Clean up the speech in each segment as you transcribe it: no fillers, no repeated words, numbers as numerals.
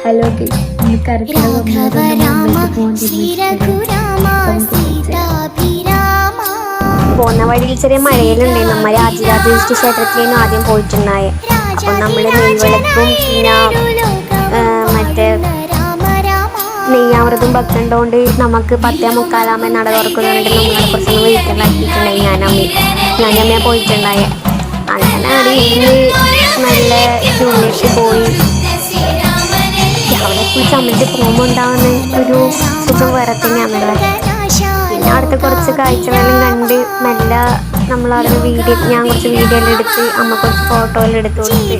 Hello പോകുന്ന വഴിയിൽ ചെറിയ മഴയിലുണ്ടായി. നമ്മൾ രാജരാജേശ്വരി ക്ഷേത്രത്തിലേനും ആദ്യം പോയിട്ടുണ്ടായേ. അപ്പം നമ്മൾ നെയ്വിളക്കും പിന്നെ മറ്റേ നെയ്യാമൃതും വെക്കേണ്ടതുകൊണ്ട് നമുക്ക് 10:45 നട തുറക്കുന്നതുകൊണ്ട് നമ്മളെ കുറച്ചൊന്ന് വീട്ടിലാക്കിയിട്ടുണ്ടായി. ഞാനമ്മ പോയിട്ടുണ്ടായേ. അങ്ങനെ അവിടെ ഇരുന്ന് നല്ല ക്യൂണിട്ട് പോയി. രാവിലെ കുറിച്ച് അമ്മയ്ക്ക് പോകുമ്പോൾ ഉണ്ടാകുന്ന ഒരു സുഖം വേറെ തന്നെയാണല്ലോ. പിന്നെ അവിടുത്തെ കുറച്ച് കാഴ്ചകളെല്ലാം കണ്ട് നല്ല നമ്മളവിടെ ഞാൻ കുറച്ച് വീഡിയോ എല്ലാം എടുത്ത് അമ്മ കുറച്ച് ഫോട്ടോ എല്ലാം എടുത്തു കൊടുത്ത്.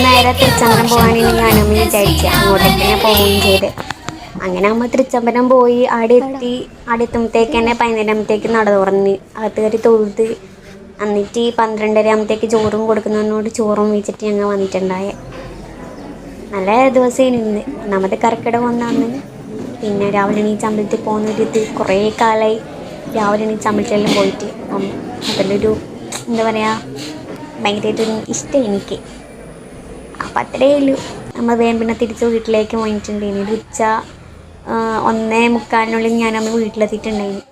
നേരെ തിരുച്ചമ്പരം പോകാനാണ് ഞാനമ്മ വിചാരിച്ചത്. അങ്ങോട്ടേക്ക് തന്നെ പോവുകയും ചെയ്ത്. അങ്ങനെ നമ്മൾ തിരുച്ചമ്പരം പോയി അവിടെ എത്തുമ്പോഴത്തേക്ക് തന്നെ 11 നട തുറന്ന് അകത്ത് കയറി തൊഴുത്. എന്നിട്ട് 12:30 ചോറും കൊടുക്കുന്നതിനോട് ചോറും വെച്ചിട്ട് ഞങ്ങൾ വന്നിട്ടുണ്ടായേ. നല്ല ദിവസമായിരുന്നു ഇന്ന്. ഒന്നാമത് കർക്കിടക ഒന്നാണ്. പിന്നെ രാവിലെ എണീച്ച് അമ്പലത്തിൽ പോകുന്നൊരിത് കുറേ കാലമായി രാവിലെ എണീച്ച് അമ്പലത്തിലെല്ലാം പോയിട്ട്. അപ്പം അതിലൊരു എന്താ പറയുക, ഭയങ്കരമായിട്ടൊരു ഇഷ്ടം എനിക്ക്. അപ്പം അത്രയേ ഉള്ളൂ. നമ്മൾ വേഗം പിന്നെ തിരിച്ച് വീട്ടിലേക്ക് പോയിട്ടുണ്ടായിരുന്നു. ഒരു ഉച്ച 1:45 ഞാൻ നമ്മൾ വീട്ടിലെത്തിയിട്ടുണ്ടായിരുന്നു.